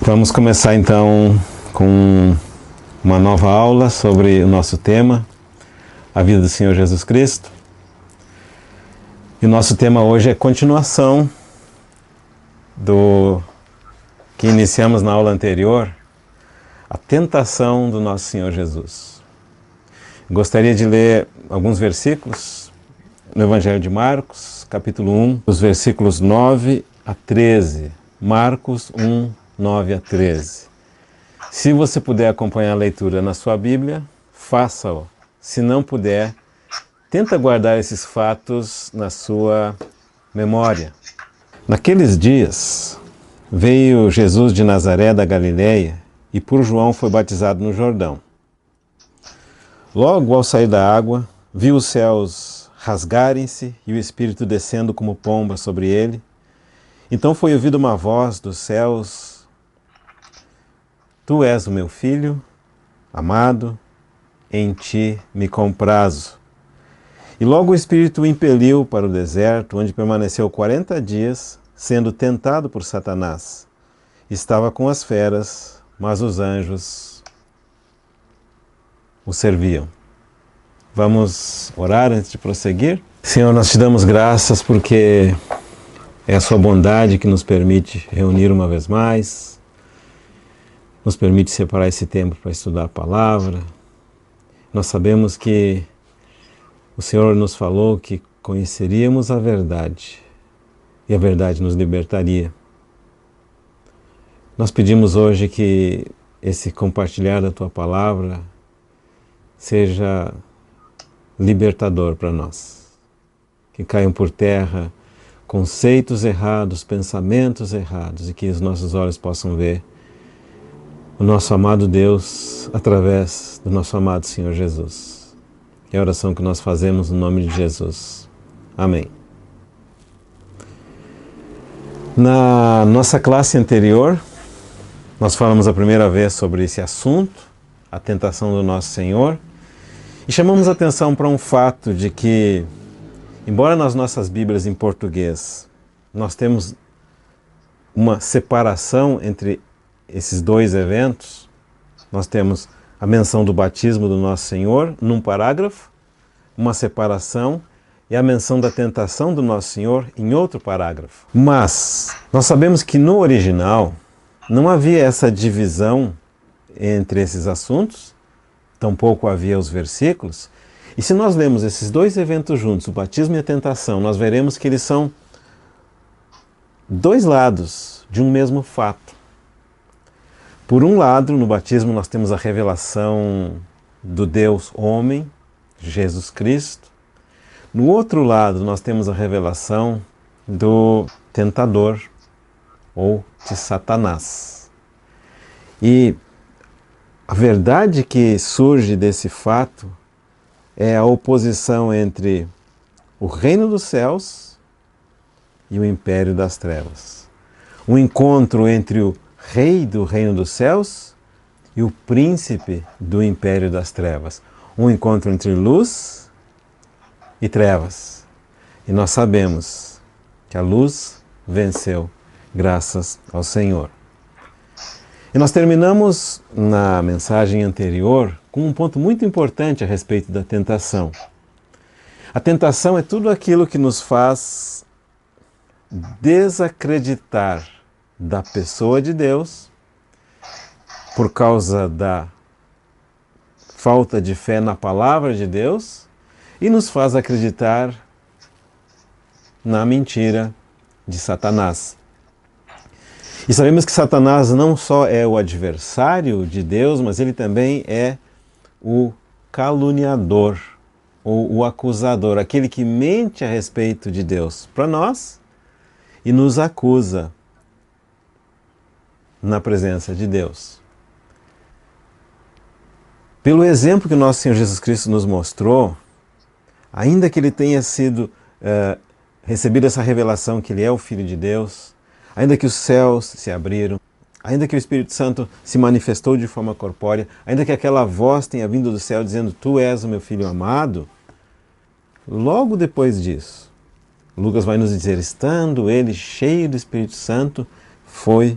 Vamos começar então com uma nova aula sobre o nosso tema, a vida do Senhor Jesus Cristo. E o nosso tema hoje é continuação do que iniciamos na aula anterior, a tentação do nosso Senhor Jesus. Gostaria de ler alguns versículos no Evangelho de Marcos, capítulo 1, os versículos 9 a 13. Marcos 1, 9 a 13. Se você puder acompanhar a leitura na sua Bíblia, faça-o. Se não puder, tenta guardar esses fatos na sua memória. Naqueles dias, veio Jesus de Nazaré da Galileia e por João foi batizado no Jordão. Logo ao sair da água, viu os céus rasgarem-se e o Espírito descendo como pomba sobre ele. Então foi ouvida uma voz dos céus: Tu és o meu filho, amado, em ti me comprazo. E logo o Espírito o impeliu para o deserto, onde permaneceu 40 dias, sendo tentado por Satanás. Estava com as feras, mas os anjos o serviam. Vamos orar antes de prosseguir? Senhor, nós te damos graças porque é a sua bondade que nos permite reunir uma vez mais, nos permite separar esse tempo para estudar a palavra. Nós sabemos que o Senhor nos falou que conheceríamos a verdade e a verdade nos libertaria. Nós pedimos hoje que esse compartilhar da tua palavra seja libertador para nós, que caiam por terra conceitos errados, pensamentos errados e que os nossos olhos possam ver o nosso amado Deus através do nosso amado Senhor Jesus. É a oração que nós fazemos no nome de Jesus. Amém. Na nossa classe anterior, nós falamos a primeira vez sobre esse assunto, a tentação do nosso Senhor, e chamamos a atenção para um fato de que, embora nas nossas Bíblias em português nós temos uma separação entre esses dois eventos, nós temos a menção do batismo do nosso Senhor num parágrafo, uma separação, e a menção da tentação do nosso Senhor em outro parágrafo. Mas nós sabemos que no original não havia essa divisão entre esses assuntos, tampouco havia os versículos. E se nós lemos esses dois eventos juntos, o batismo e a tentação, nós veremos que eles são dois lados de um mesmo fato. Por um lado, no batismo nós temos a revelação do Deus homem, Jesus Cristo. No outro lado, nós temos a revelação do tentador, ou de Satanás. E a verdade que surge desse fato é a oposição entre o reino dos céus e o império das trevas. Um encontro entre o rei do reino dos céus e o príncipe do império das trevas. Um encontro entre luz e trevas. E nós sabemos que a luz venceu, graças ao Senhor. E nós terminamos na mensagem anterior com um ponto muito importante a respeito da tentação. A tentação é tudo aquilo que nos faz desacreditar da pessoa de Deus por causa da falta de fé na palavra de Deus e nos faz acreditar na mentira de Satanás. E sabemos que Satanás não só é o adversário de Deus, mas ele também é o caluniador, ou o acusador, aquele que mente a respeito de Deus para nós e nos acusa na presença de Deus. Pelo exemplo que o nosso Senhor Jesus Cristo nos mostrou, ainda que ele tenha sido recebido essa revelação que ele é o Filho de Deus, ainda que os céus se abriram, ainda que o Espírito Santo se manifestou de forma corpórea, ainda que aquela voz tenha vindo do céu dizendo, Tu és o meu Filho amado, logo depois disso, Lucas vai nos dizer, estando ele cheio do Espírito Santo, foi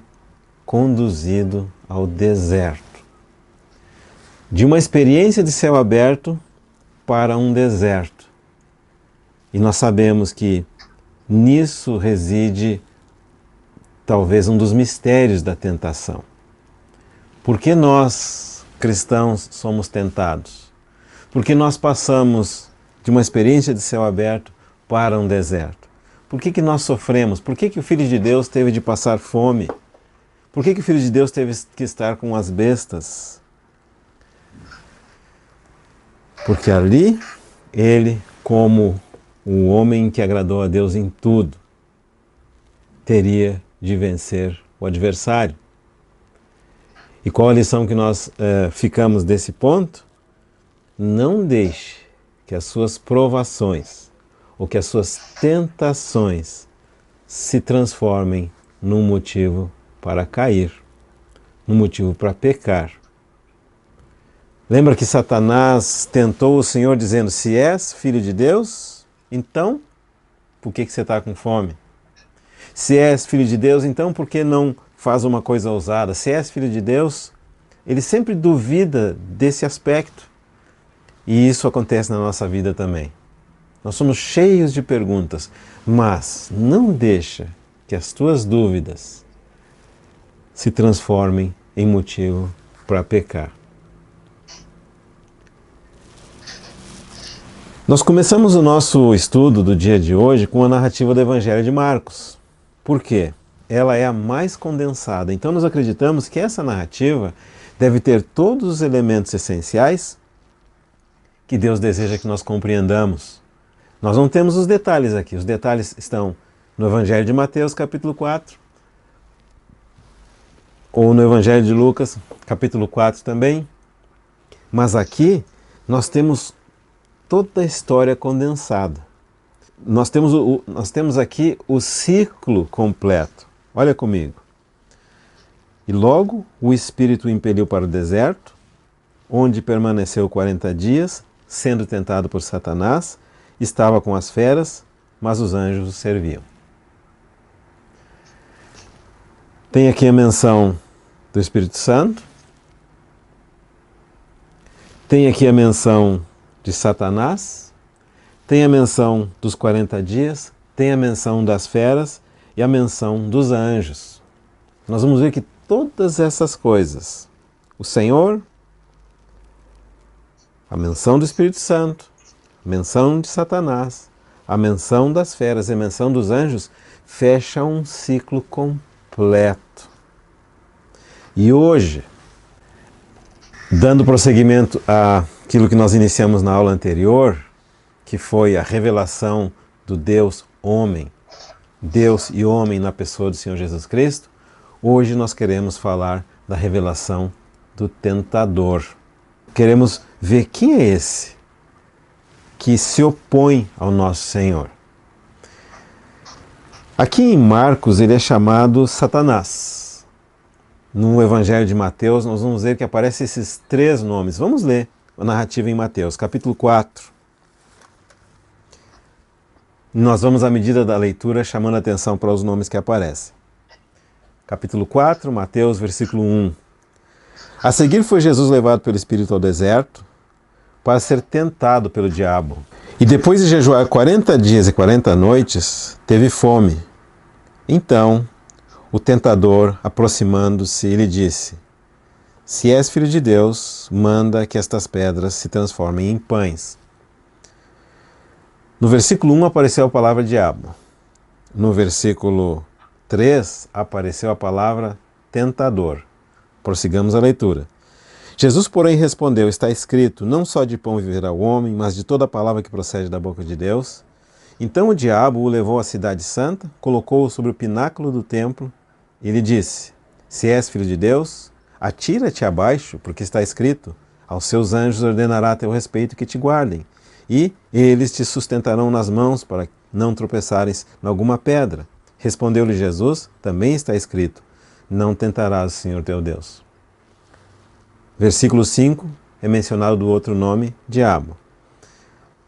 conduzido ao deserto. De uma experiência de céu aberto para um deserto. E nós sabemos que nisso reside talvez um dos mistérios da tentação. Por que nós, cristãos, somos tentados? Por que nós passamos de uma experiência de céu aberto para um deserto? Por que nós sofremos? Por que o Filho de Deus teve de passar fome? Por que o Filho de Deus teve que estar com as bestas? Porque ali, ele, como o homem que agradou a Deus em tudo, teria de vencer o adversário. E qual a lição que nós ficamos desse ponto? Não deixe que as suas provações ou que as suas tentações se transformem num motivo para cair, num motivo para pecar. Lembra que Satanás tentou o Senhor dizendo, se és filho de Deus, então por que você está com fome? Se és filho de Deus, então por que não faz uma coisa ousada? Se és filho de Deus, ele sempre duvida desse aspecto. E isso acontece na nossa vida também. Nós somos cheios de perguntas, mas não deixa que as tuas dúvidas se transformem em motivo para pecar. Nós começamos o nosso estudo do dia de hoje com a narrativa do Evangelho de Marcos. Por quê? Ela é a mais condensada. Então nós acreditamos que essa narrativa deve ter todos os elementos essenciais que Deus deseja que nós compreendamos. Nós não temos os detalhes aqui. Os detalhes estão no Evangelho de Mateus, capítulo 4, ou no Evangelho de Lucas, capítulo 4 também. Mas aqui nós temos toda a história condensada. Nós temos aqui o ciclo completo. Olha comigo. E logo o Espírito o impeliu para o deserto, onde permaneceu 40 dias, sendo tentado por Satanás, estava com as feras, mas os anjos o serviam. Tem aqui a menção do Espírito Santo, tem aqui a menção de Satanás, tem a menção dos 40 dias, tem a menção das feras e a menção dos anjos. Nós vamos ver que todas essas coisas, o Senhor, a menção do Espírito Santo, a menção de Satanás, a menção das feras e a menção dos anjos, fecham um ciclo completo. E hoje, dando prosseguimento àquilo que nós iniciamos na aula anterior, que foi a revelação do Deus homem, Deus e homem na pessoa do Senhor Jesus Cristo, hoje nós queremos falar da revelação do tentador. Queremos ver quem é esse que se opõe ao nosso Senhor. Aqui em Marcos ele é chamado Satanás. No Evangelho de Mateus nós vamos ver que aparecem esses 3 nomes. Vamos ler a narrativa em Mateus, capítulo 4. Nós vamos, à medida da leitura, chamando a atenção para os nomes que aparecem. Capítulo 4, Mateus, versículo 1. A seguir foi Jesus levado pelo Espírito ao deserto para ser tentado pelo diabo. E depois de jejuar 40 dias e 40 noites, teve fome. Então, o tentador, aproximando-se, lhe disse, se és filho de Deus, manda que estas pedras se transformem em pães. No versículo 1 apareceu a palavra diabo. No versículo 3 apareceu a palavra tentador. Prossigamos a leitura. Jesus, porém, respondeu, está escrito, não só de pão viverá o homem, mas de toda a palavra que procede da boca de Deus. Então o diabo o levou à cidade santa, colocou-o sobre o pináculo do templo e lhe disse, se és filho de Deus, atira-te abaixo, porque está escrito, aos seus anjos ordenará a teu respeito que te guardem, e eles te sustentarão nas mãos para não tropeçares em alguma pedra. Respondeu-lhe Jesus, também está escrito, não tentarás o Senhor teu Deus. Versículo 5 é mencionado do outro nome, diabo.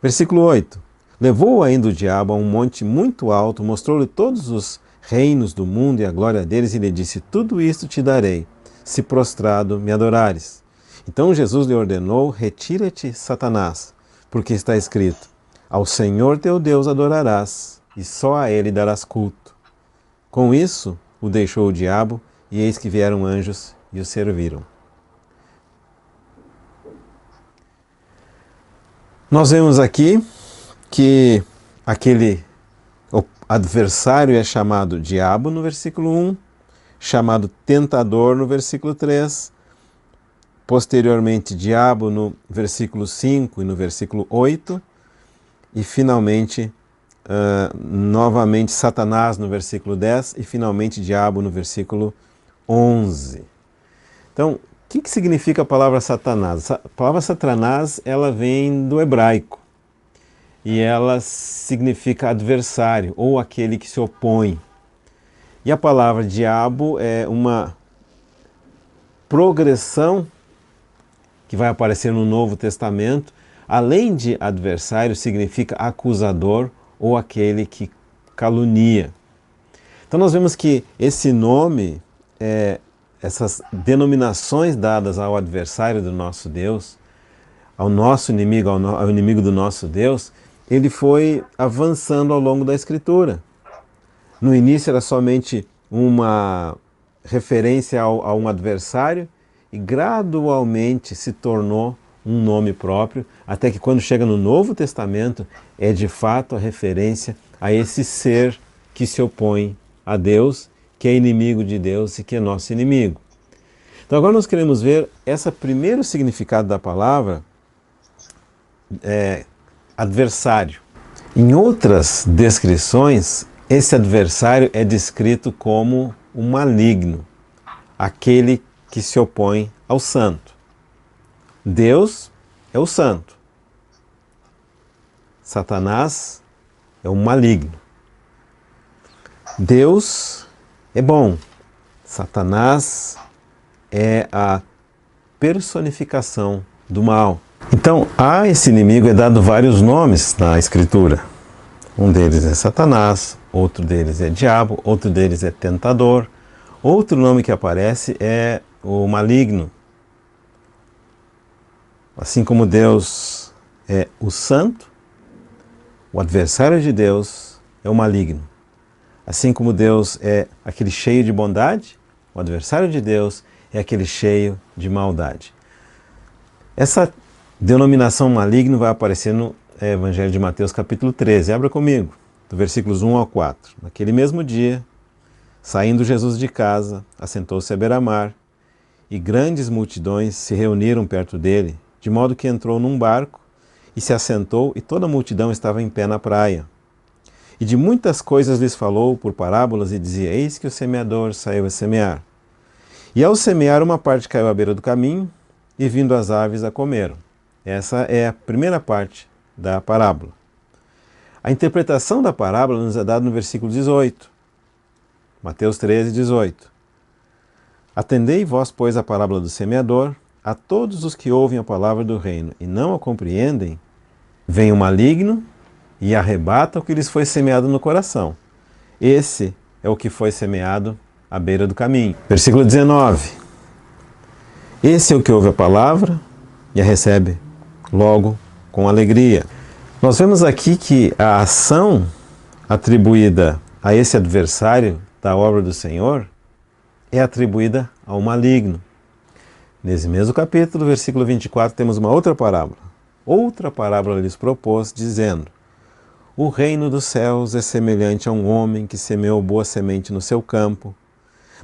Versículo 8. Levou ainda o diabo a um monte muito alto, mostrou-lhe todos os reinos do mundo e a glória deles, e lhe disse: tudo isto te darei, se prostrado me adorares. Então Jesus lhe ordenou: retira-te, Satanás, porque está escrito: ao Senhor teu Deus adorarás, e só a ele darás culto. Com isso o deixou o diabo, e eis que vieram anjos e o serviram. Nós vemos aqui que aquele adversário é chamado diabo no versículo 1, chamado tentador no versículo 3, posteriormente diabo no versículo 5 e no versículo 8, e finalmente, novamente Satanás no versículo 10 e finalmente diabo no versículo 11. Então, o que significa a palavra Satanás? A palavra Satanás, ela vem do hebraico e ela significa adversário ou aquele que se opõe. E a palavra diabo é uma progressão que vai aparecer no Novo Testamento. Além de adversário, significa acusador ou aquele que calunia. Então nós vemos que esse nome, essas denominações dadas ao adversário do nosso Deus, ao nosso inimigo, ao inimigo do nosso Deus, ele foi avançando ao longo da Escritura. No início era somente uma referência a um adversário e gradualmente se tornou um nome próprio, até que quando chega no Novo Testamento é de fato a referência a esse ser que se opõe a Deus, que é inimigo de Deus e que é nosso inimigo. Então agora nós queremos ver esse primeiro significado da palavra, adversário. Em outras descrições, esse adversário é descrito como o maligno, aquele que se opõe ao santo. Deus é o santo. Satanás é o maligno. Deus é bom. Satanás é a personificação do mal. Então, a esse inimigo é dado vários nomes na Escritura. Um deles é Satanás, outro deles é diabo, outro deles é tentador. Outro nome que aparece é o maligno. Assim como Deus é o santo, o adversário de Deus é o maligno. Assim como Deus é aquele cheio de bondade, o adversário de Deus é aquele cheio de maldade. Essa denominação maligno vai aparecer no Evangelho de Mateus capítulo 13. Abra comigo, do versículos 1 ao 4. Naquele mesmo dia, saindo Jesus de casa, assentou-se à beira-mar, e grandes multidões se reuniram perto dele, de modo que entrou num barco e se assentou, e toda a multidão estava em pé na praia. E de muitas coisas lhes falou por parábolas e dizia: eis que o semeador saiu a semear. E ao semear, uma parte caiu à beira do caminho, e vindo as aves a comeram. Essa é a primeira parte da parábola. A interpretação da parábola nos é dada no versículo 18. Mateus 13, 18. Atendei vós, pois, a parábola do semeador. A todos os que ouvem a palavra do reino e não a compreendem, vem o maligno e arrebata o que lhes foi semeado no coração. Esse é o que foi semeado à beira do caminho. Versículo 19. Esse é o que ouve a palavra e a recebe logo com alegria. Nós vemos aqui que a ação atribuída a esse adversário da obra do Senhor é atribuída ao maligno. Nesse mesmo capítulo, versículo 24, temos uma outra parábola. Outra parábola lhes propôs, dizendo: o reino dos céus é semelhante a um homem que semeou boa semente no seu campo,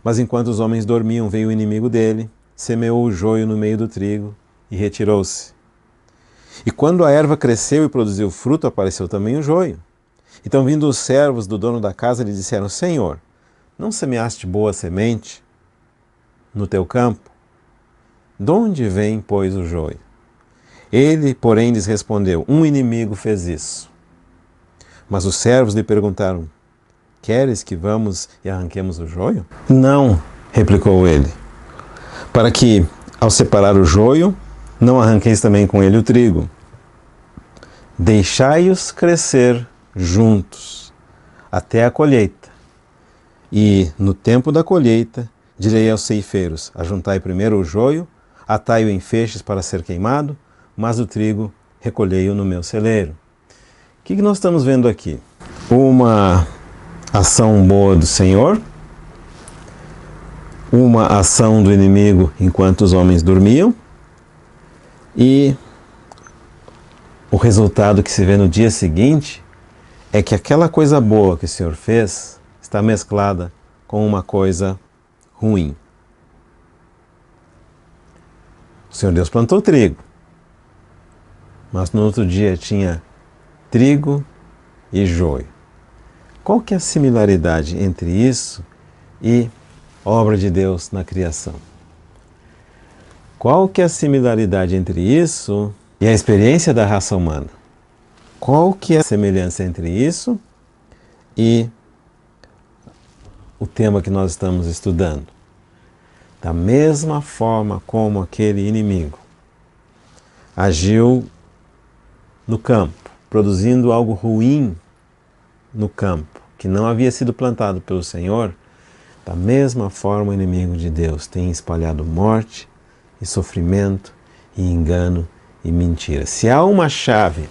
mas enquanto os homens dormiam, veio o inimigo dele, semeou o joio no meio do trigo e retirou-se. E quando a erva cresceu e produziu fruto, apareceu também o joio. Então, vindo os servos do dono da casa, lhe disseram: Senhor, não semeaste boa semente no teu campo? De onde vem, pois, o joio? Ele, porém, lhes respondeu: um inimigo fez isso. Mas os servos lhe perguntaram: queres que vamos e arranquemos o joio? Não, replicou ele, para que, ao separar o joio, não arranqueis também com ele o trigo. Deixai-os crescer juntos, até a colheita. E no tempo da colheita, direi aos ceifeiros: ajuntai primeiro o joio, atai-o em feixes para ser queimado, mas o trigo recolhei-o no meu celeiro. O que nós estamos vendo aqui? Uma ação boa do Senhor, uma ação do inimigo enquanto os homens dormiam, e o resultado que se vê no dia seguinte é que aquela coisa boa que o Senhor fez está mesclada com uma coisa ruim. O Senhor Deus plantou trigo, mas no outro dia tinha trigo e joio. Qual que é a similaridade entre isso e a obra de Deus na criação? Qual que é a similaridade entre isso e a experiência da raça humana? Qual que é a semelhança entre isso e o tema que nós estamos estudando? Da mesma forma como aquele inimigo agiu no campo, produzindo algo ruim no campo, que não havia sido plantado pelo Senhor, da mesma forma o inimigo de Deus tem espalhado morte e sofrimento e engano e mentira. Se há uma chave,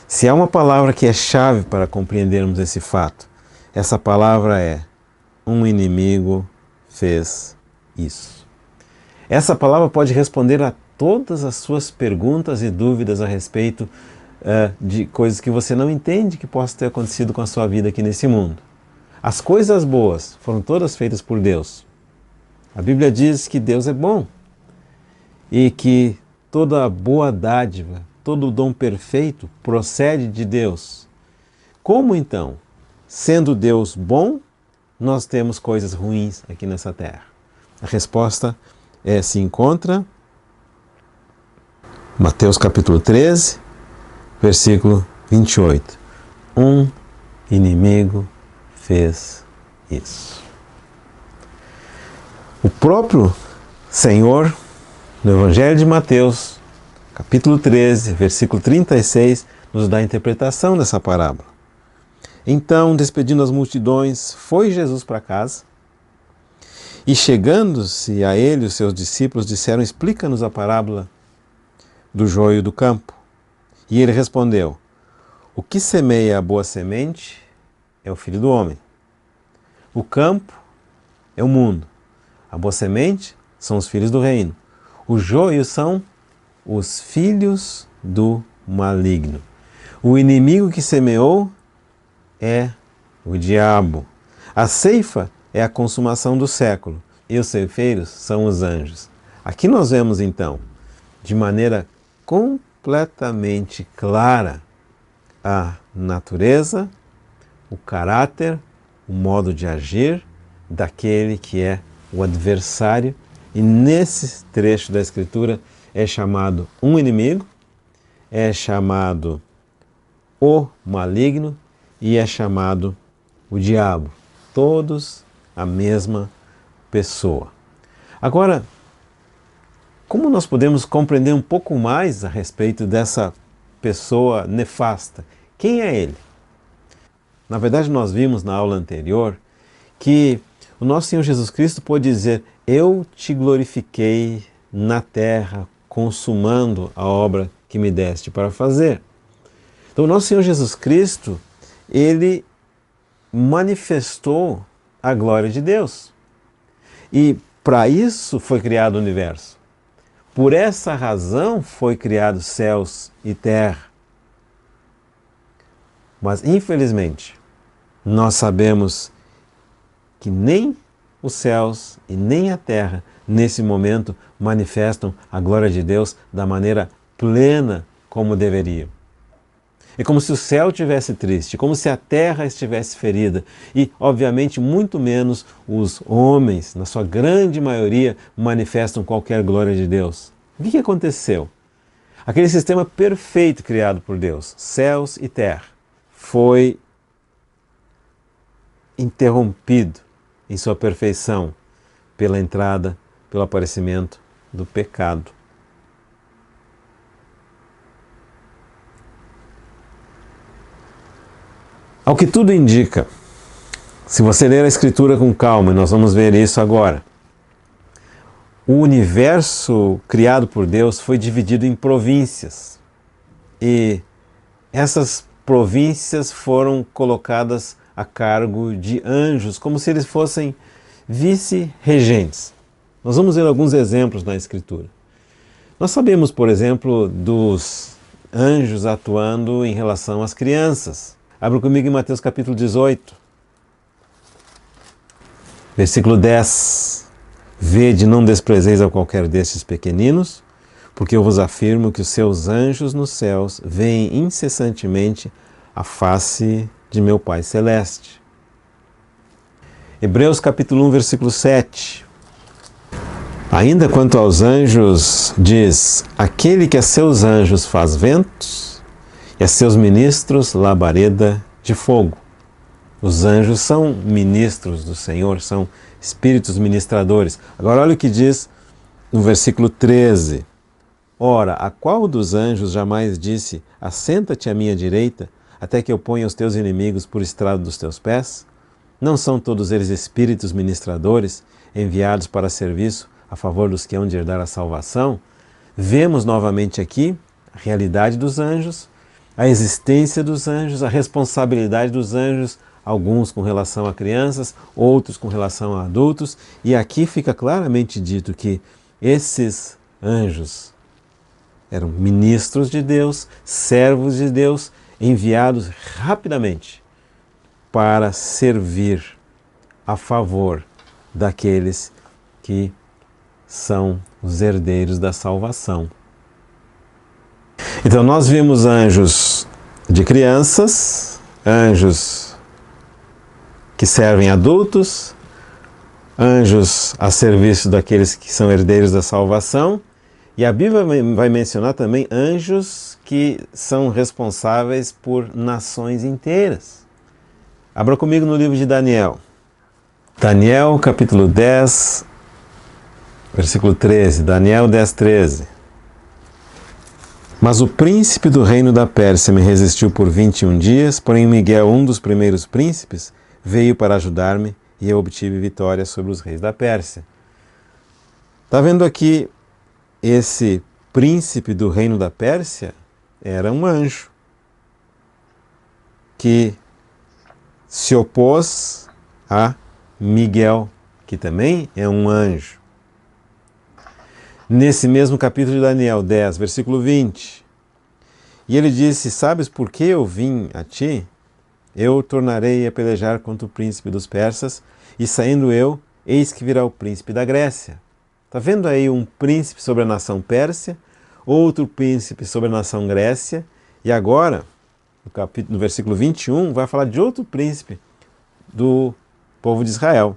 se há uma palavra que é chave para compreendermos esse fato, essa palavra é: um inimigo fez isso. Essa palavra pode responder a todas as suas perguntas e dúvidas a respeito de coisas que você não entende que possa ter acontecido com a sua vida aqui nesse mundo. As coisas boas foram todas feitas por Deus. A Bíblia diz que Deus é bom e que toda boa dádiva, todo dom perfeito procede de Deus. Como então, sendo Deus bom, nós temos coisas ruins aqui nessa terra? A resposta se encontra em Mateus capítulo 13, versículo 28. Um inimigo fez isso. O próprio Senhor, no Evangelho de Mateus, capítulo 13, versículo 36, nos dá a interpretação dessa parábola. Então, despedindo as multidões, foi Jesus para casa, e chegando-se a ele, os seus discípulos disseram: explica-nos a parábola do joio do campo. E ele respondeu: o que semeia a boa semente é o Filho do Homem. O campo é o mundo. A boa semente são os filhos do reino. O joio são os filhos do maligno. O inimigo que semeou é o diabo. A ceifa é a consumação do século e os ceifeiros são os anjos. Aqui nós vemos então, de maneira completamente clara, a natureza, o caráter, o modo de agir daquele que é o adversário, e nesse trecho da Escritura é chamado um inimigo, é chamado o maligno e é chamado o diabo. Todos a mesma pessoa. Agora, como nós podemos compreender um pouco mais a respeito dessa pessoa nefasta? Quem é ele? Na verdade, nós vimos na aula anterior que o nosso Senhor Jesus Cristo pôde dizer: eu te glorifiquei na terra, consumando a obra que me deste para fazer. Então, o nosso Senhor Jesus Cristo, ele manifestou a glória de Deus. E para isso foi criado o universo. Por essa razão foi criado céus e terra. Mas, infelizmente, nós sabemos que nem os céus e nem a terra, nesse momento, manifestam a glória de Deus da maneira plena como deveriam. É como se o céu estivesse triste, como se a terra estivesse ferida. E, obviamente, muito menos os homens, na sua grande maioria, manifestam qualquer glória de Deus. O que aconteceu? Aquele sistema perfeito criado por Deus, céus e terra, foi interrompido em sua perfeição pela entrada, pelo aparecimento do pecado. Ao que tudo indica, Se você ler a Escritura com calma, e nós vamos ver isso agora, o universo criado por Deus foi dividido em províncias. E essas províncias foram colocadas a cargo de anjos, como se eles fossem vice-regentes. Nós vamos ver alguns exemplos na Escritura. Nós sabemos, por exemplo, dos anjos atuando em relação às crianças. Abra comigo em Mateus capítulo 18, versículo 10. Vede, não desprezeis a qualquer destes pequeninos, porque eu vos afirmo que os seus anjos nos céus veem incessantemente a face de meu Pai Celeste. Hebreus capítulo 1, versículo 7. Ainda quanto aos anjos, diz: aquele que a seus anjos faz ventos e a seus ministros labareda de fogo. Os anjos são ministros do Senhor, são espíritos ministradores. Agora olha o que diz no versículo 13. Ora, a qual dos anjos jamais disse: assenta-te à minha direita, até que eu ponha os teus inimigos por estrado dos teus pés? Não são todos eles espíritos ministradores, enviados para serviço a favor dos que hão de herdar a salvação? Vemos novamente aqui a realidade dos anjos, a existência dos anjos, a responsabilidade dos anjos, alguns com relação a crianças, outros com relação a adultos, e aqui fica claramente dito que esses anjos eram ministros de Deus, servos de Deus, enviados rapidamente para servir a favor daqueles que são os herdeiros da salvação. Então nós vimos anjos de crianças, anjos que servem adultos, anjos a serviço daqueles que são herdeiros da salvação, e a Bíblia vai mencionar também anjos que são responsáveis por nações inteiras. Abra comigo no livro de Daniel. Daniel capítulo 10, versículo 13. Daniel 10, 13. Mas o príncipe do reino da Pérsia me resistiu por 21 dias, porém Miguel, um dos primeiros príncipes, veio para ajudar-me e eu obtive vitória sobre os reis da Pérsia. Está vendo aqui, esse príncipe do reino da Pérsia era um anjo que se opôs a Miguel, que também é um anjo. Nesse mesmo capítulo de Daniel 10, versículo 20, e ele disse: sabes por que eu vim a ti? Eu tornarei a pelejar contra o príncipe dos persas, e saindo eu, eis que virá o príncipe da Grécia. Está vendo aí um príncipe sobre a nação Pérsia, outro príncipe sobre a nação Grécia, e agora, no versículo 21, vai falar de outro príncipe do povo de Israel.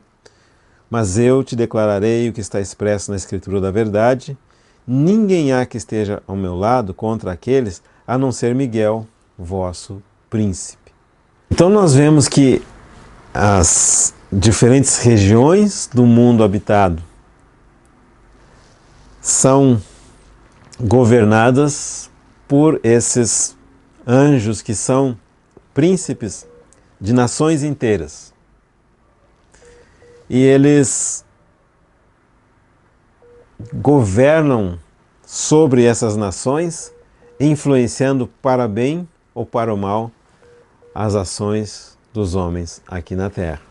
Mas eu te declararei o que está expresso na Escritura da verdade: ninguém há que esteja ao meu lado contra aqueles, a não ser Miguel, vosso príncipe. Então nós vemos que as diferentes regiões do mundo habitado são governadas por esses anjos que são príncipes de nações inteiras. E eles governam sobre essas nações, influenciando para bem ou para o mal as ações dos homens aqui na Terra.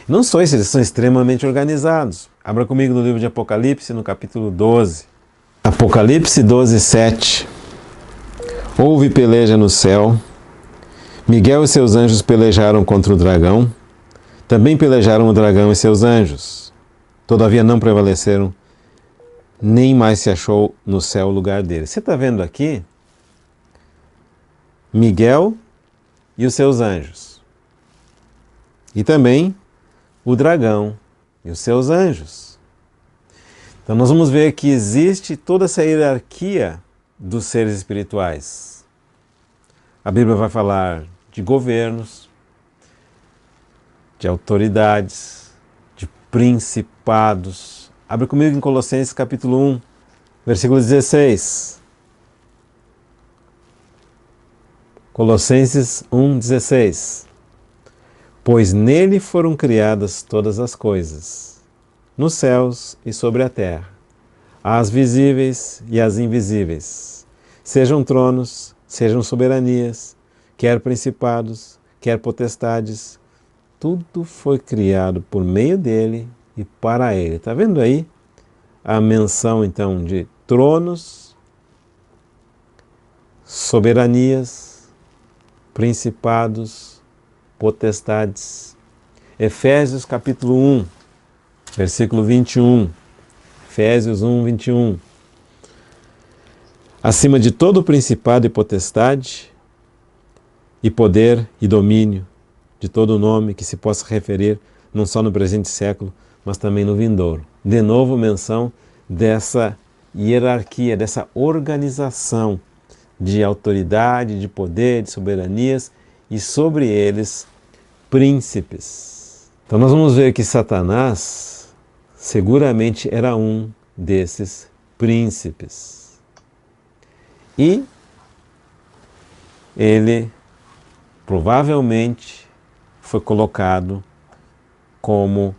Não só isso, eles são extremamente organizados. Abra comigo no livro de Apocalipse, no capítulo 12. Apocalipse 12, 7. Houve peleja no céu. Miguel e seus anjos pelejaram contra o dragão. Também pelejaram o dragão e seus anjos. Todavia não prevaleceram, nem mais se achou no céu o lugar deles. Você está vendo aqui Miguel e os seus anjos. E também o dragão e os seus anjos. Então nós vamos ver que existe toda essa hierarquia dos seres espirituais. A Bíblia vai falar de governos, de autoridades, de principados. Abre comigo em Colossenses capítulo 1, versículo 16. Colossenses 1, 16. pois nele foram criadas todas as coisas, nos céus e sobre a terra, as visíveis e as invisíveis, sejam tronos, sejam soberanias, quer principados, quer potestades, tudo foi criado por meio dele e para ele. Está vendo aí a menção então de tronos, soberanias, principados, potestades. Efésios capítulo 1, versículo 21. Efésios 1, 21. Acima de todo principado e potestade, e poder e domínio, de todo nome que se possa referir, não só no presente século, mas também no vindouro. De novo, menção dessa hierarquia, dessa organização de autoridade, de poder, de soberanias e sobre eles príncipes. Então nós vamos ver que Satanás seguramente era um desses príncipes. E ele provavelmente foi colocado como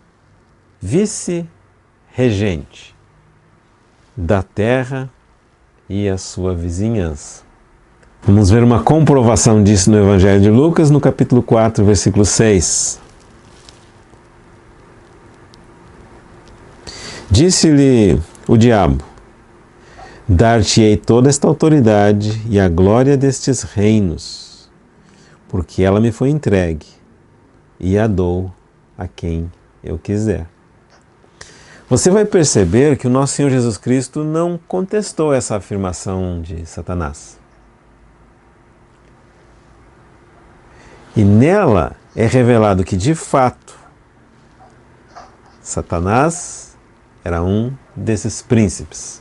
vice-regente da terra e a sua vizinhança. Vamos ver uma comprovação disso no Evangelho de Lucas, no capítulo 4, versículo 6. Disse-lhe o diabo: dar-te-ei toda esta autoridade e a glória destes reinos, porque ela me foi entregue, e a dou a quem eu quiser. Você vai perceber que o nosso Senhor Jesus Cristo não contestou essa afirmação de Satanás. E nela é revelado que, de fato, Satanás era um desses príncipes,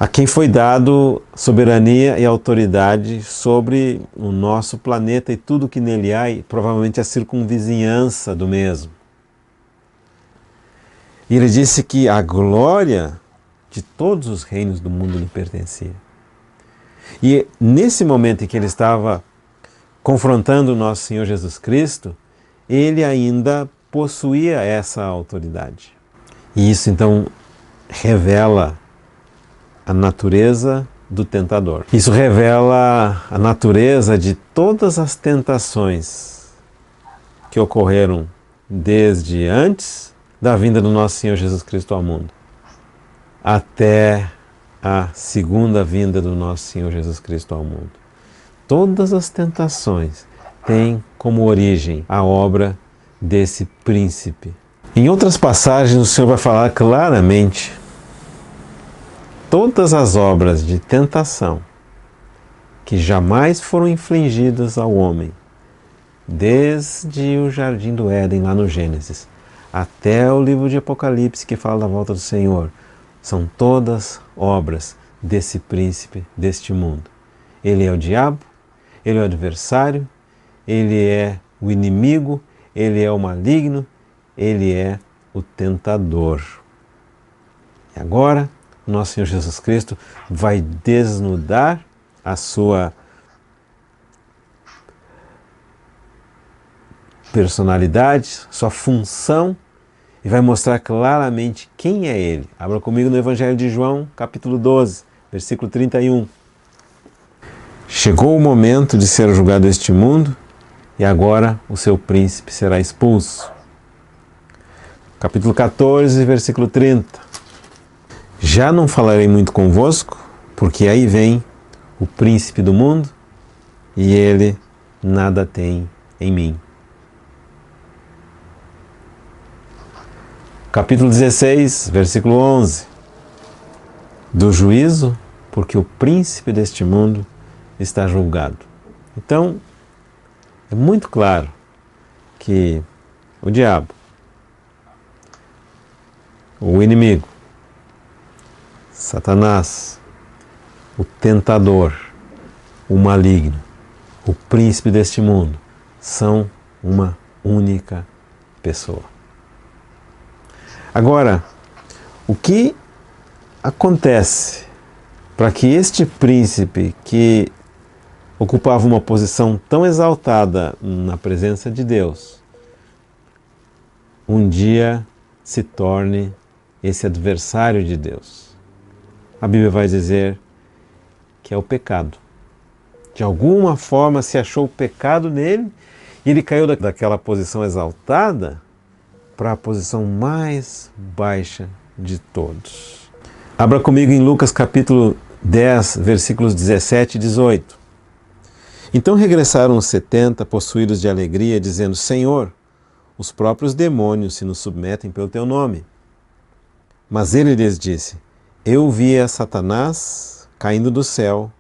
a quem foi dado soberania e autoridade sobre o nosso planeta e tudo que nele há, e provavelmente a circunvizinhança do mesmo. E ele disse que a glória de todos os reinos do mundo lhe pertencia. E nesse momento em que ele estava confrontando o nosso Senhor Jesus Cristo, ele ainda possuía essa autoridade. E isso então revela a natureza do tentador. Isso revela a natureza de todas as tentações que ocorreram desde antes da vinda do nosso Senhor Jesus Cristo ao mundo, até a segunda vinda do nosso Senhor Jesus Cristo ao mundo. Todas as tentações têm como origem a obra desse príncipe. Em outras passagens, o Senhor vai falar claramente: todas as obras de tentação que jamais foram infligidas ao homem, desde o jardim do Éden, lá no Gênesis, até o livro de Apocalipse, que fala da volta do Senhor, são todas obras desse príncipe deste mundo. Ele é o diabo, ele é o adversário, ele é o inimigo, ele é o maligno, ele é o tentador. E agora, o nosso Senhor Jesus Cristo vai desnudar a sua personalidade, sua função, e vai mostrar claramente quem é ele. Abra comigo no Evangelho de João, capítulo 12, versículo 31. Chegou o momento de ser julgado este mundo, e agora o seu príncipe será expulso. Capítulo 14, versículo 30. Já não falarei muito convosco, porque aí vem o príncipe do mundo, e ele nada tem em mim. Capítulo 16, versículo 11. Do juízo, porque o príncipe deste mundo está julgado. Então, é muito claro que o diabo, o inimigo, Satanás, o tentador, o maligno, o príncipe deste mundo, são uma única pessoa. Agora, o que acontece para que este príncipe, que ocupava uma posição tão exaltada na presença de Deus, um dia se torne esse adversário de Deus. A Bíblia vai dizer que é o pecado. De alguma forma se achou o pecado nele e ele caiu daquela posição exaltada para a posição mais baixa de todos. Abra comigo em Lucas capítulo 10, versículos 17 e 18. Então regressaram os 70 possuídos de alegria, dizendo: Senhor, os próprios demônios se nos submetem pelo teu nome. Mas ele lhes disse: Eu via Satanás caindo do céu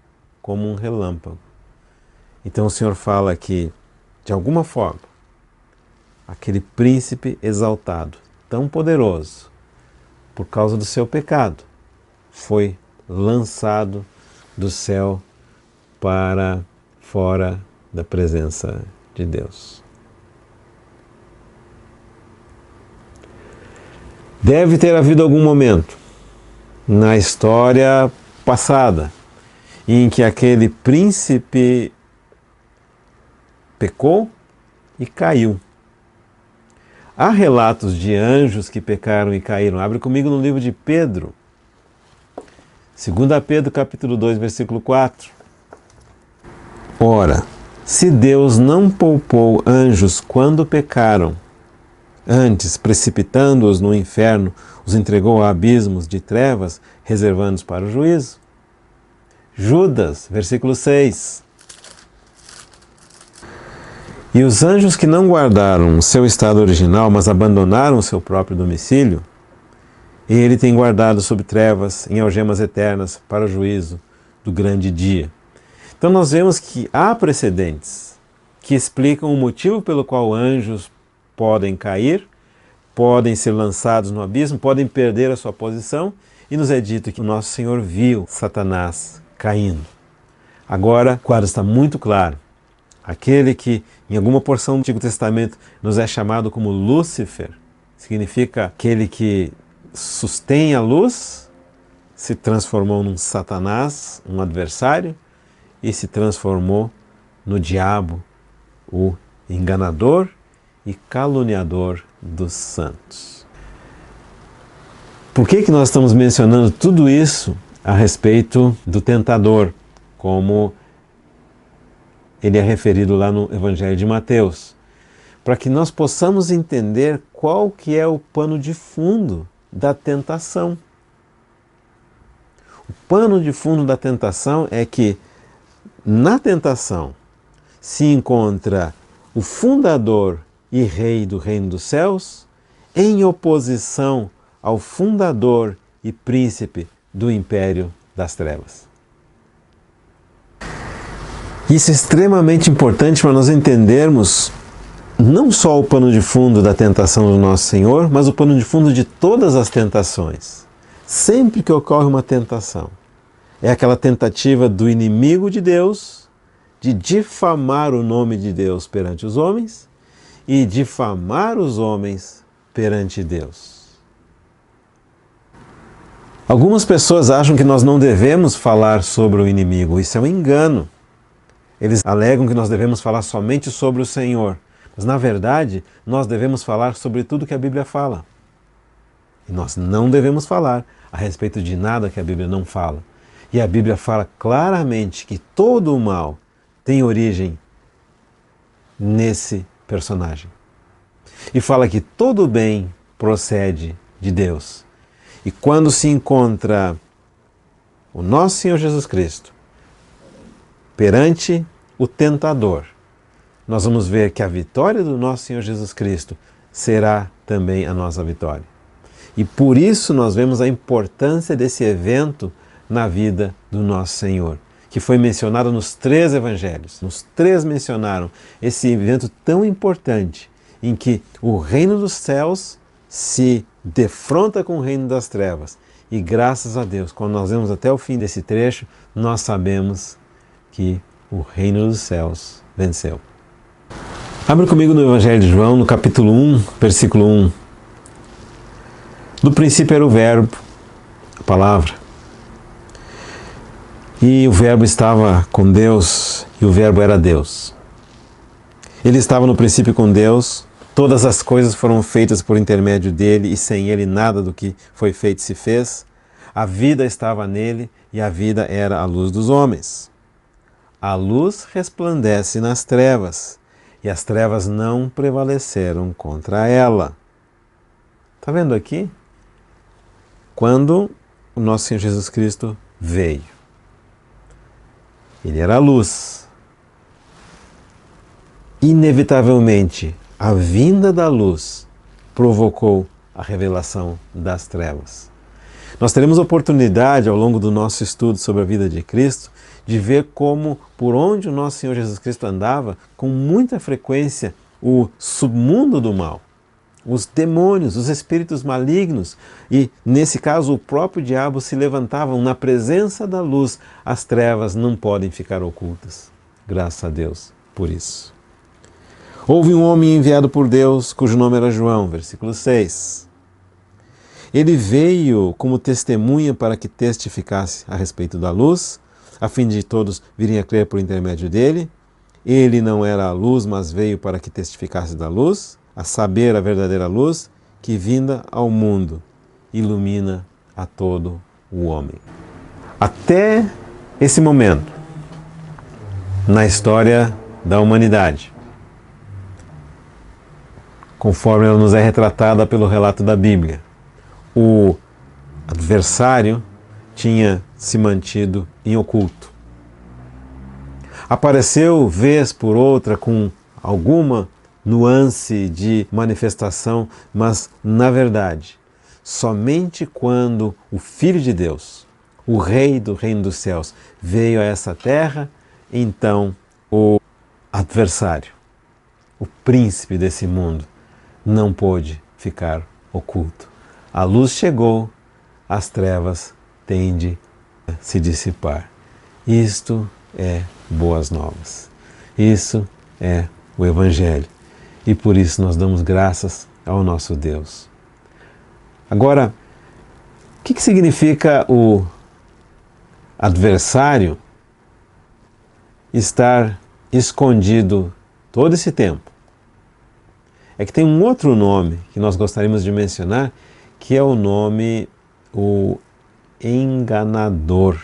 como um relâmpago. Então o Senhor fala que, de alguma forma, aquele príncipe exaltado, tão poderoso, por causa do seu pecado, foi lançado do céu para fora da presença de Deus. Deve ter havido algum momento na história passada em que aquele príncipe pecou e caiu. Há relatos de anjos que pecaram e caíram. Abre comigo no livro de Pedro. 2 Pedro capítulo 2, versículo 4. Ora, se Deus não poupou anjos quando pecaram, antes, precipitando-os no inferno, os entregou a abismos de trevas, reservando-os para o juízo. Judas, versículo 6. E os anjos que não guardaram o seu estado original, mas abandonaram o seu próprio domicílio, ele tem guardado sob trevas, em algemas eternas, para o juízo do grande dia. Então nós vemos que há precedentes que explicam o motivo pelo qual anjos podem cair, podem ser lançados no abismo, podem perder a sua posição, e nos é dito que o nosso Senhor viu Satanás caindo. Agora, o quadro está muito claro. Aquele que, em alguma porção do Antigo Testamento, nos é chamado como Lúcifer, significa aquele que sustém a luz, se transformou num Satanás, um adversário, e se transformou no diabo, o enganador e caluniador dos santos. Por que nós estamos mencionando tudo isso a respeito do tentador, como ele é referido lá no Evangelho de Mateus? Para que nós possamos entender qual que é o pano de fundo da tentação. O pano de fundo da tentação é que na tentação se encontra o fundador e rei do reino dos céus em oposição ao fundador e príncipe do império das trevas. Isso é extremamente importante para nós entendermos não só o pano de fundo da tentação do nosso Senhor, mas o pano de fundo de todas as tentações. Sempre que ocorre uma tentação, é aquela tentativa do inimigo de Deus de difamar o nome de Deus perante os homens e difamar os homens perante Deus. Algumas pessoas acham que nós não devemos falar sobre o inimigo. Isso é um engano. Eles alegam que nós devemos falar somente sobre o Senhor. Mas, na verdade, nós devemos falar sobre tudo que a Bíblia fala. E nós não devemos falar a respeito de nada que a Bíblia não fala. E a Bíblia fala claramente que todo o mal tem origem nesse personagem. E fala que todo o bem procede de Deus. E quando se encontra o nosso Senhor Jesus Cristo perante o tentador, nós vamos ver que a vitória do nosso Senhor Jesus Cristo será também a nossa vitória. E por isso nós vemos a importância desse evento na vida do nosso Senhor, que foi mencionado nos 3 evangelhos. Nos 3 mencionaram esse evento tão importante em que o reino dos céus se defronta com o reino das trevas. E graças a Deus, quando nós vemos até o fim desse trecho, nós sabemos que o reino dos céus venceu. Abra comigo no Evangelho de João, no capítulo 1, versículo 1. No princípio era o Verbo, a palavra. E o Verbo estava com Deus e o Verbo era Deus. Ele estava no princípio com Deus, todas as coisas foram feitas por intermédio dele e sem ele nada do que foi feito se fez. A vida estava nele e a vida era a luz dos homens. A luz resplandece nas trevas e as trevas não prevaleceram contra ela. Está vendo aqui? Quando o nosso Senhor Jesus Cristo veio, ele era a luz. Inevitavelmente, a vinda da luz provocou a revelação das trevas. Nós teremos oportunidade ao longo do nosso estudo sobre a vida de Cristo de ver como, por onde o nosso Senhor Jesus Cristo andava, com muita frequência, o submundo do mal, os demônios, os espíritos malignos e, nesse caso, o próprio diabo se levantavam na presença da luz. As trevas não podem ficar ocultas. Graças a Deus por isso. Houve um homem enviado por Deus, cujo nome era João, versículo 6. Ele veio como testemunha para que testificasse a respeito da luz, a fim de todos virem a crer por intermédio dele. Ele não era a luz, mas veio para que testificasse da luz, a saber, a verdadeira luz, que vinda ao mundo, ilumina a todo o homem. Até esse momento, na história da humanidade, conforme ela nos é retratada pelo relato da Bíblia, o adversário tinha se mantido em oculto. Apareceu vez por outra com alguma nuance de manifestação, mas, na verdade, somente quando o Filho de Deus, o Rei do Reino dos Céus, veio a essa terra, então o adversário, o príncipe desse mundo, não pôde ficar oculto. A luz chegou, as trevas tendem a se dissipar. Isto é boas novas. Isso é o Evangelho. E por isso nós damos graças ao nosso Deus. Agora, o que significa o adversário estar escondido todo esse tempo? É que tem um outro nome que nós gostaríamos de mencionar, que é o nome, o enganador,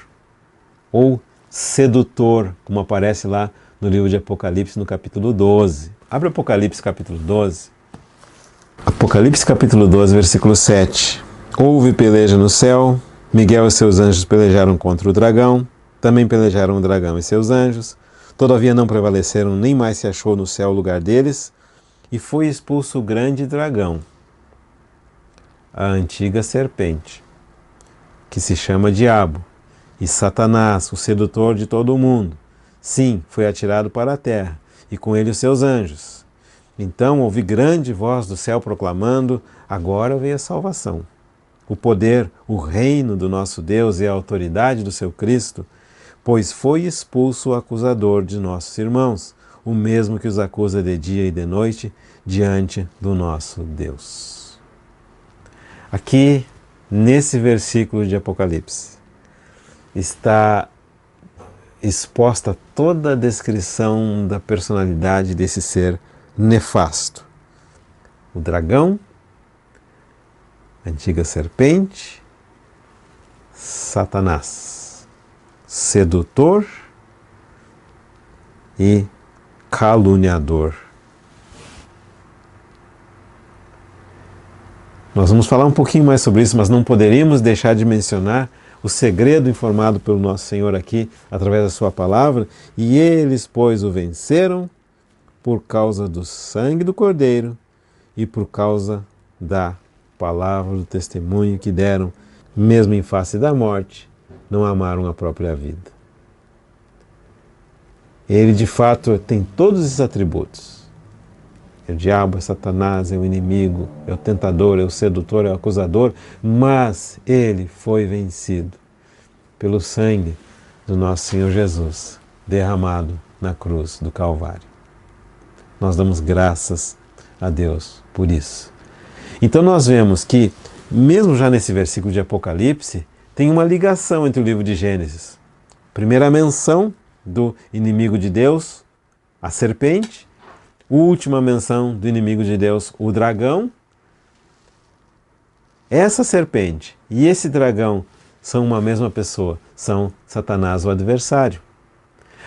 ou sedutor, como aparece lá no livro de Apocalipse, no capítulo 12. Abre Apocalipse capítulo 12. Apocalipse capítulo 12, versículo 7. Houve peleja no céu, Miguel e seus anjos pelejaram contra o dragão, também pelejaram o dragão e seus anjos, todavia não prevaleceram, nem mais se achou no céu o lugar deles, e foi expulso o grande dragão, a antiga serpente, que se chama Diabo, e Satanás, o sedutor de todo o mundo. Sim, foi atirado para a terra, e com ele os seus anjos. Então ouvi grande voz do céu proclamando: agora veio a salvação, o poder, o reino do nosso Deus e a autoridade do seu Cristo, pois foi expulso o acusador de nossos irmãos, o mesmo que os acusa de dia e de noite diante do nosso Deus. Aqui, nesse versículo de Apocalipse, está exposta toda a descrição da personalidade desse ser nefasto. O dragão, a antiga serpente, Satanás, sedutor e caluniador. Nós vamos falar um pouquinho mais sobre isso, mas não poderíamos deixar de mencionar o segredo informado pelo nosso Senhor aqui, através da sua palavra. E eles, pois, o venceram por causa do sangue do Cordeiro e por causa da palavra do testemunho que deram, mesmo em face da morte, não amaram a própria vida. Ele, de fato, tem todos esses atributos. É o diabo, é Satanás, é o inimigo, é o tentador, é o sedutor, é o acusador, mas ele foi vencido pelo sangue do nosso Senhor Jesus, derramado na cruz do Calvário. Nós damos graças a Deus por isso. Então nós vemos que, mesmo já nesse versículo de Apocalipse, tem uma ligação entre o livro de Gênesis Primeira menção do inimigo de Deus, a serpente. Última menção do inimigo de Deus, o dragão. Essa serpente e esse dragão são uma mesma pessoa, são Satanás, o adversário.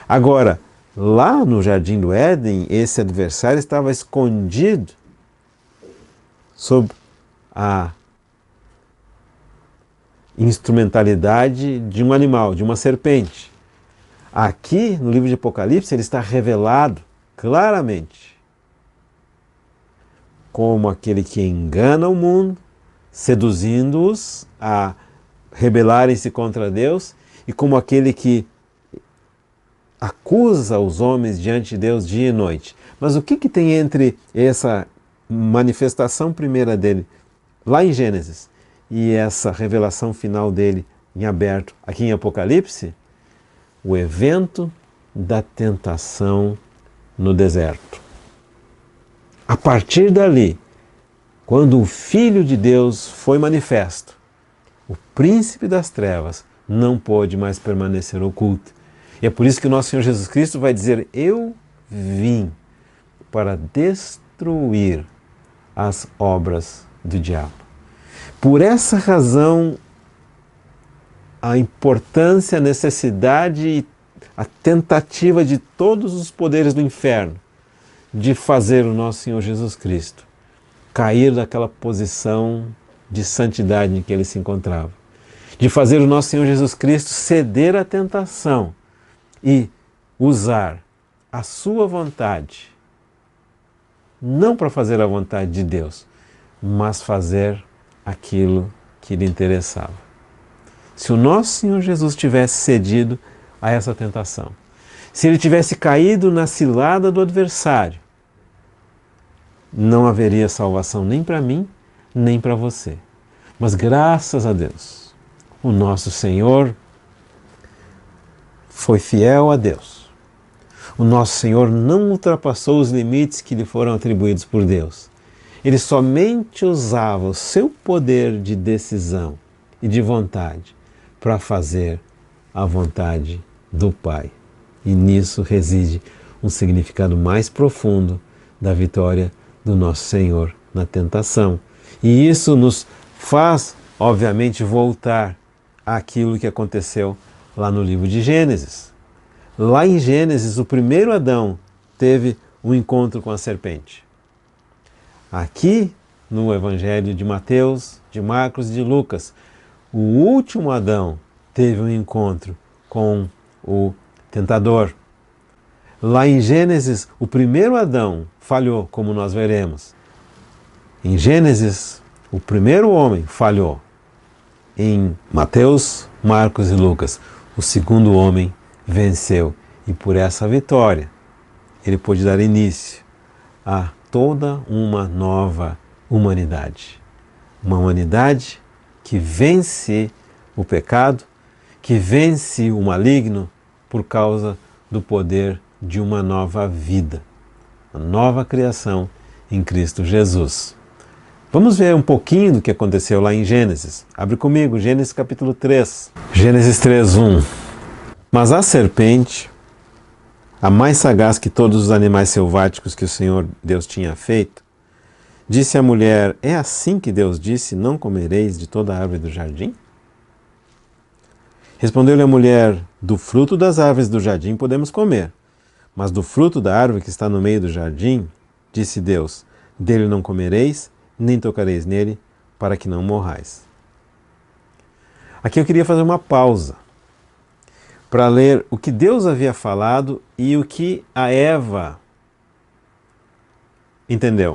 Agora, lá no Jardim do Éden, esse adversário estava escondido sob a instrumentalidade de um animal, de uma serpente. Aqui, no livro de Apocalipse, ele está revelado claramente como aquele que engana o mundo, seduzindo-os a rebelarem-se contra Deus, e como aquele que acusa os homens diante de Deus dia e noite. Mas o que tem entre essa manifestação primeira dele, lá em Gênesis, e essa revelação final dele em aberto, aqui em Apocalipse? O evento da tentação no deserto. A partir dali, quando o Filho de Deus foi manifesto, o príncipe das trevas não pôde mais permanecer oculto. E é por isso que o nosso Senhor Jesus Cristo vai dizer: eu vim para destruir as obras do diabo. Por essa razão, a importância, a necessidade e a tentativa de todos os poderes do inferno de fazer o nosso Senhor Jesus Cristo cair daquela posição de santidade em que ele se encontrava. De fazer o nosso Senhor Jesus Cristo ceder à tentação e usar a sua vontade, não para fazer a vontade de Deus, mas fazer aquilo que lhe interessava. Se o nosso Senhor Jesus tivesse cedido a essa tentação, se ele tivesse caído na cilada do adversário, não haveria salvação nem para mim, nem para você. Mas graças a Deus, o nosso Senhor foi fiel a Deus. O nosso Senhor não ultrapassou os limites que lhe foram atribuídos por Deus. Ele somente usava o seu poder de decisão e de vontade para fazer a vontade do Pai. E nisso reside um significado mais profundo da vitória do nosso Senhor na tentação. E isso nos faz, obviamente, voltar àquilo que aconteceu lá no livro de Gênesis. Lá em Gênesis, o primeiro Adão teve um encontro com a serpente. Aqui, no Evangelho de Mateus, de Marcos e de Lucas, o último Adão teve um encontro com o tentador. Lá em Gênesis, o primeiro Adão falhou, como nós veremos. Em Gênesis, o primeiro homem falhou. Em Mateus, Marcos e Lucas, o segundo homem venceu. E por essa vitória, ele pôde dar início a toda uma nova humanidade. Uma humanidade que vence o pecado, que vence o maligno por causa do poder de uma nova vida, uma nova criação em Cristo Jesus. Vamos ver um pouquinho do que aconteceu lá em Gênesis. Abre comigo, Gênesis capítulo 3. Gênesis 3:1. Mas a serpente, a mais sagaz que todos os animais selváticos que o Senhor Deus tinha feito, disse à mulher: é assim que Deus disse, não comereis de toda a árvore do jardim? Respondeu-lhe a mulher: do fruto das árvores do jardim podemos comer, mas do fruto da árvore que está no meio do jardim, disse Deus, dele não comereis, nem tocareis nele, para que não morrais. Aqui eu queria fazer uma pausa para ler o que Deus havia falado e o que a Eva entendeu.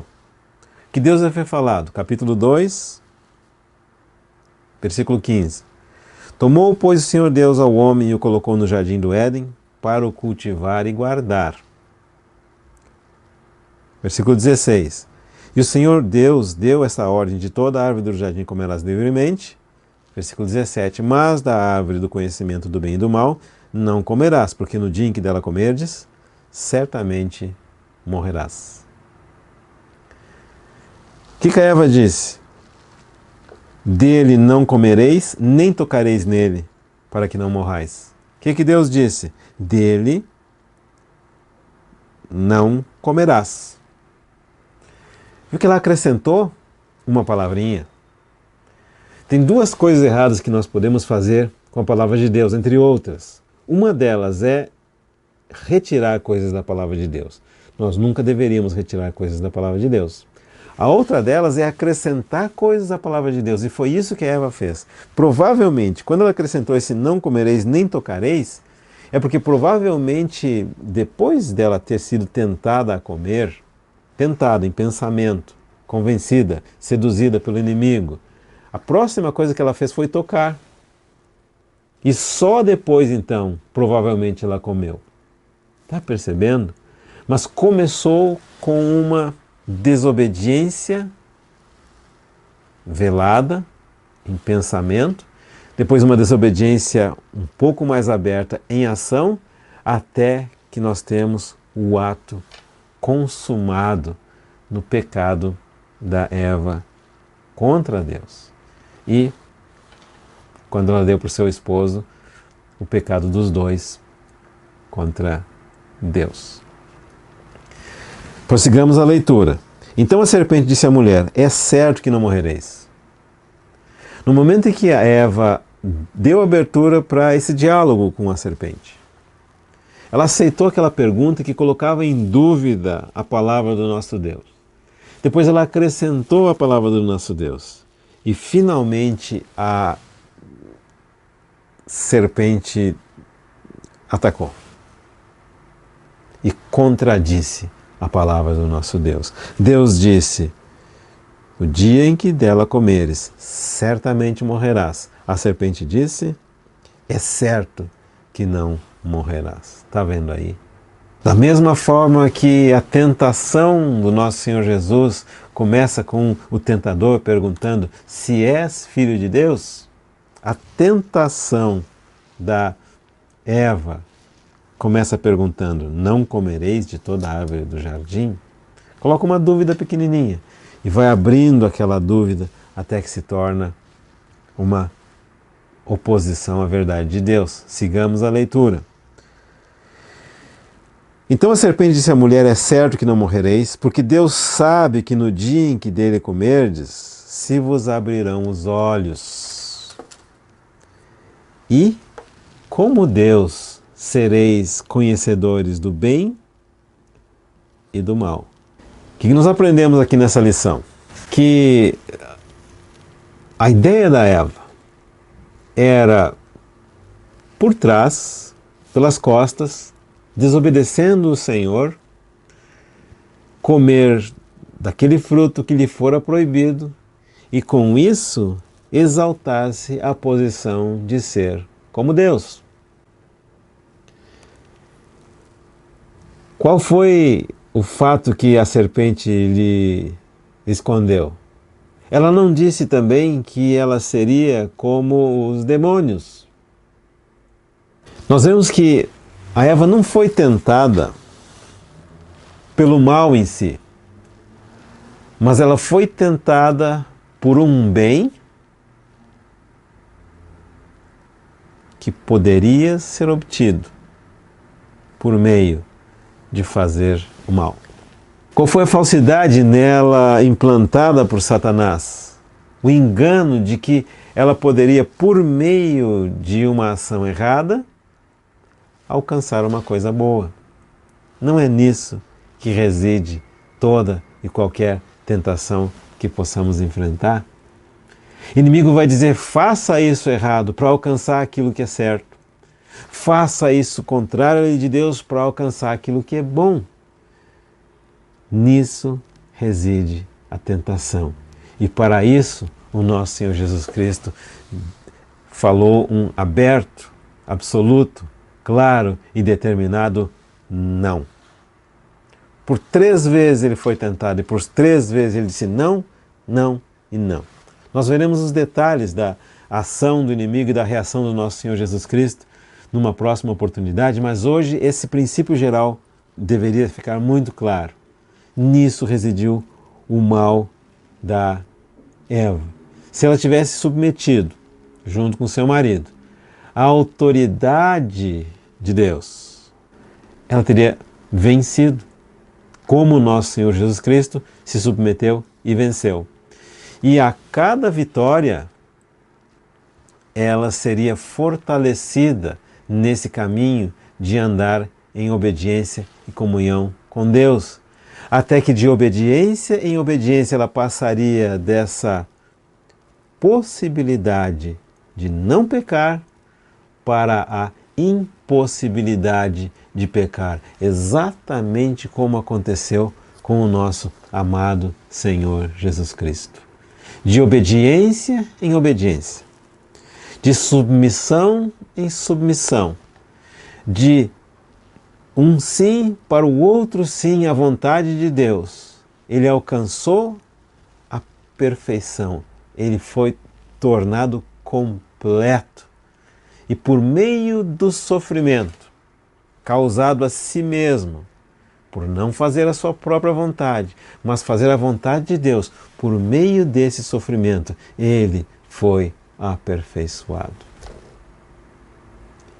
O que Deus havia falado, capítulo 2, versículo 15. Tomou, pois, o Senhor Deus ao homem e o colocou no jardim do Éden para o cultivar e guardar. Versículo 16. E o Senhor Deus deu essa ordem: de toda a árvore do jardim comerás livremente. Versículo 17. Mas da árvore do conhecimento do bem e do mal não comerás, porque no dia em que dela comerdes, certamente morrerás. O que a Eva disse? Dele não comereis, nem tocareis nele, para que não morrais. que Deus disse? Dele não comerás. Viu que ela acrescentou uma palavrinha? Tem duas coisas erradas que nós podemos fazer com a palavra de Deus, entre outras. Uma delas é retirar coisas da palavra de Deus. Nós nunca deveríamos retirar coisas da palavra de Deus. A outra delas é acrescentar coisas à palavra de Deus, e foi isso que Eva fez. Provavelmente, quando ela acrescentou esse não comereis nem tocareis, é porque provavelmente depois dela ter sido tentada a comer, tentada em pensamento, convencida, seduzida pelo inimigo, a próxima coisa que ela fez foi tocar. E só depois então, provavelmente ela comeu. Está percebendo? Mas começou com uma desobediência velada, em pensamento, depois uma desobediência um pouco mais aberta em ação, até que nós temos o ato consumado no pecado da Eva contra Deus. E, quando ela deu para o seu esposo, o pecado dos dois contra Deus. Prossigamos a leitura. Então a serpente disse à mulher, é certo que não morrereis. No momento em que a Eva deu abertura para esse diálogo com a serpente, ela aceitou aquela pergunta que colocava em dúvida a palavra do nosso Deus. Depois ela acrescentou a palavra do nosso Deus. E finalmente a serpente atacou e contradisse a palavra do nosso Deus. Deus disse, o dia em que dela comeres, certamente morrerás. A serpente disse, é certo que não morrerás. Está vendo aí? Da mesma forma que a tentação do nosso Senhor Jesus começa com o tentador perguntando se és filho de Deus, a tentação da Eva começa perguntando, não comereis de toda a árvore do jardim? Coloca uma dúvida pequenininha e vai abrindo aquela dúvida até que se torna uma oposição à verdade de Deus. Sigamos a leitura. Então a serpente disse à mulher, é certo que não morrereis, porque Deus sabe que no dia em que dele comerdes, se vos abrirão os olhos. E, como Deus, sereis conhecedores do bem e do mal. O que nós aprendemos aqui nessa lição? Que a ideia da Eva era, por trás, pelas costas, desobedecendo o Senhor, comer daquele fruto que lhe fora proibido e com isso exaltar-se a posição de ser como Deus. Qual foi o fato que a serpente lhe escondeu? Ela não disse também que ela seria como os demônios. Nós vemos que a Eva não foi tentada pelo mal em si, mas ela foi tentada por um bem que poderia ser obtido por meio de fazer o mal. Qual foi a falsidade nela implantada por Satanás? O engano de que ela poderia, por meio de uma ação errada, alcançar uma coisa boa. Não é nisso que reside toda e qualquer tentação que possamos enfrentar. O inimigo vai dizer, faça isso errado para alcançar aquilo que é certo. Faça isso contrário à lei de Deus para alcançar aquilo que é bom. Nisso reside a tentação. E para isso, o nosso Senhor Jesus Cristo falou um aberto, absoluto, claro e determinado não. Por 3 vezes ele foi tentado e por 3 vezes ele disse não, não e não. Nós veremos os detalhes da ação do inimigo e da reação do nosso Senhor Jesus Cristo numa próxima oportunidade, mas hoje esse princípio geral deveria ficar muito claro. Nisso residiu o mal da Eva. Se ela tivesse submetido, junto com seu marido, a autoridade de Deus, ela teria vencido, como o nosso Senhor Jesus Cristo se submeteu e venceu. E a cada vitória, ela seria fortalecida nesse caminho de andar em obediência e comunhão com Deus. Até que de obediência em obediência ela passaria dessa possibilidade de não pecar para a impossibilidade de pecar, exatamente como aconteceu com o nosso amado Senhor Jesus Cristo. De obediência em obediência, de submissão em submissão, de um sim para o outro sim à vontade de Deus, ele alcançou a perfeição, ele foi tornado completo. E por meio do sofrimento causado a si mesmo, por não fazer a sua própria vontade, mas fazer a vontade de Deus, por meio desse sofrimento, ele foi aperfeiçoado.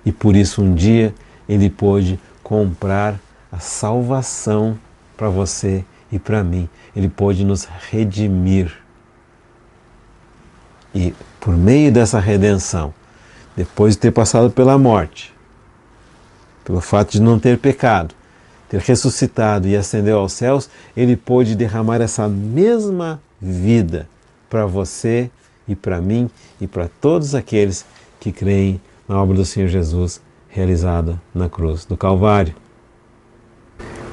E por isso um dia ele pôde comprar a salvação para você e para mim. Ele pôde nos redimir. E por meio dessa redenção, depois de ter passado pela morte, pelo fato de não ter pecado, ter ressuscitado e ascendeu aos céus, ele pôde derramar essa mesma vida para você e para mim e para todos aqueles que creem na obra do Senhor Jesus realizada na cruz do Calvário.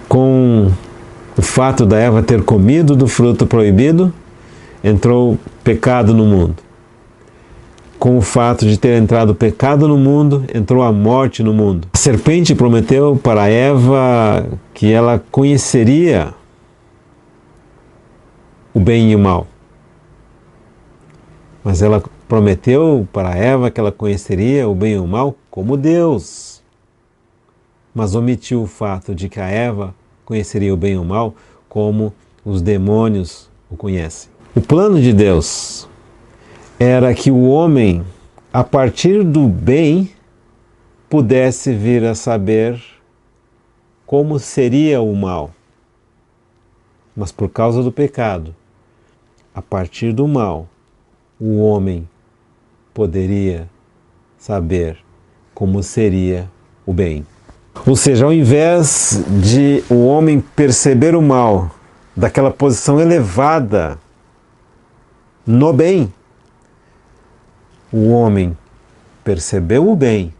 Com o fato da Eva ter comido do fruto proibido, entrou pecado no mundo. Com o fato de ter entrado o pecado no mundo, entrou a morte no mundo. A serpente prometeu para Eva que ela conheceria o bem e o mal. Mas ela prometeu para Eva que ela conheceria o bem e o mal como Deus. Mas omitiu o fato de que a Eva conheceria o bem e o mal como os demônios o conhecem. O plano de Deus era que o homem, a partir do bem, pudesse vir a saber como seria o mal. Mas por causa do pecado, a partir do mal, o homem poderia saber como seria o bem. Ou seja, ao invés de o homem perceber o mal daquela posição elevada no bem, o homem percebeu o bem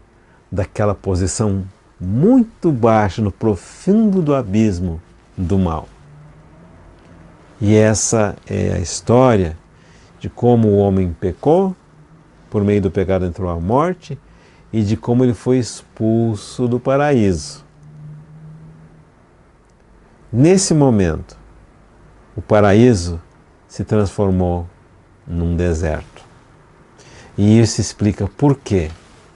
daquela posição muito baixa, no profundo do abismo do mal. E essa é a história de como o homem pecou, por meio do pecado entrou a morte, e de como ele foi expulso do paraíso. Nesse momento, o paraíso se transformou num deserto. E isso explica por que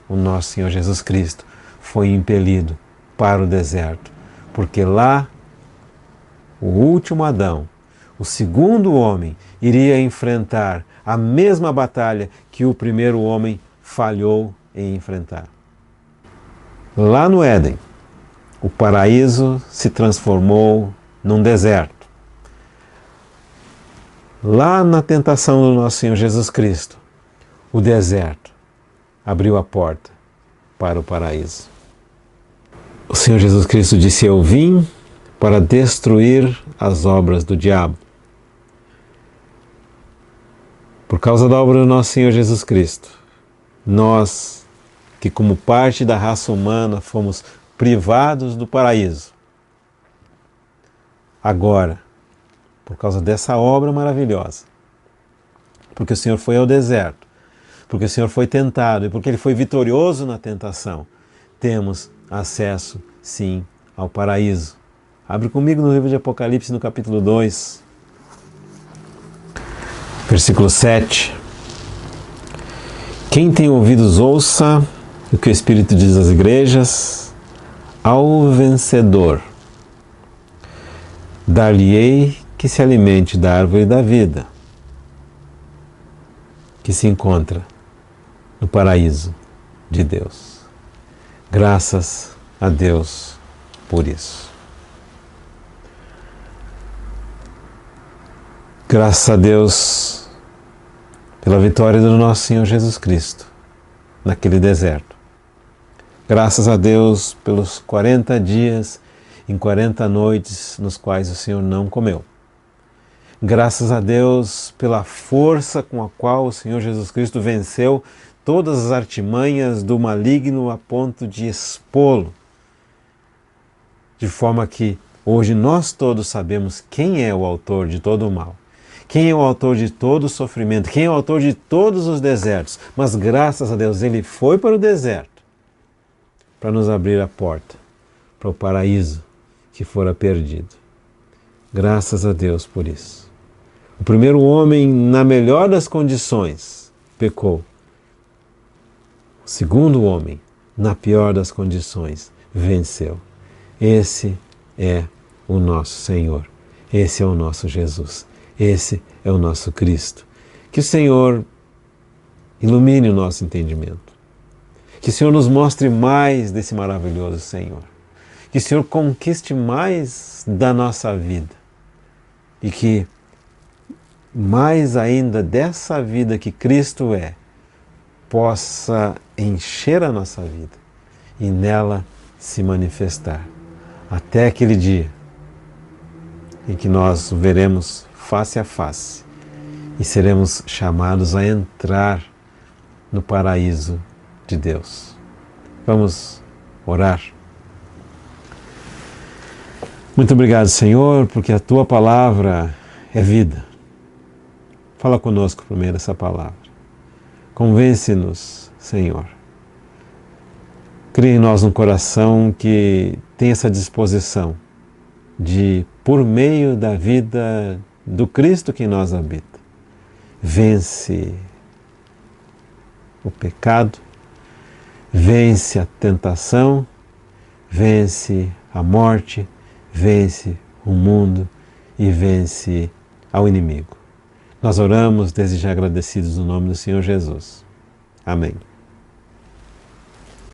o nosso Senhor Jesus Cristo foi impelido para o deserto. Porque lá, o último Adão, o segundo homem, iria enfrentar a mesma batalha que o primeiro homem falhou em enfrentar. Lá no Éden, o paraíso se transformou num deserto. Lá na tentação do nosso Senhor Jesus Cristo, o deserto abriu a porta para o paraíso. O Senhor Jesus Cristo disse: eu vim para destruir as obras do diabo. Por causa da obra do nosso Senhor Jesus Cristo, nós, que como parte da raça humana fomos privados do paraíso, agora, por causa dessa obra maravilhosa, porque o Senhor foi ao deserto, porque o Senhor foi tentado e porque Ele foi vitorioso na tentação, temos acesso, sim, ao paraíso. Abre comigo no livro de Apocalipse, no capítulo 2, versículo 7. Quem tem ouvidos, ouça o que o Espírito diz às igrejas. Ao vencedor, dar-lhe-ei que se alimente da árvore da vida, que se encontra no paraíso de Deus. Graças a Deus por isso. Graças a Deus pela vitória do nosso Senhor Jesus Cristo naquele deserto. Graças a Deus pelos 40 dias em 40 noites nos quais o Senhor não comeu. Graças a Deus pela força com a qual o Senhor Jesus Cristo venceu todas as artimanhas do maligno a ponto de expô-lo. De forma que hoje nós todos sabemos quem é o autor de todo o mal. Quem é o autor de todo o sofrimento, quem é o autor de todos os desertos. Mas graças a Deus Ele foi para o deserto para nos abrir a porta para o paraíso que fora perdido. Graças a Deus por isso. O primeiro homem, na melhor das condições, pecou. O segundo homem, na pior das condições, venceu. Esse é o nosso Senhor. Esse é o nosso Jesus. Esse é o nosso Cristo. Que o Senhor ilumine o nosso entendimento. Que o Senhor nos mostre mais desse maravilhoso Senhor. Que o Senhor conquiste mais da nossa vida. E que mais ainda dessa vida que Cristo é, possa encher a nossa vida e nela se manifestar. Até aquele dia em que nós o veremos face a face e seremos chamados a entrar no paraíso de Deus. Vamos orar. Muito obrigado, Senhor, porque a Tua palavra é vida. Fala conosco primeiro essa palavra. Convence-nos, Senhor. Cria em nós um coração que tem essa disposição de, por meio da vida do Cristo que em nós habita, vence o pecado, vence a tentação, vence a morte, vence o mundo e vence ao inimigo. Nós oramos desde já agradecidos no nome do Senhor Jesus. Amém.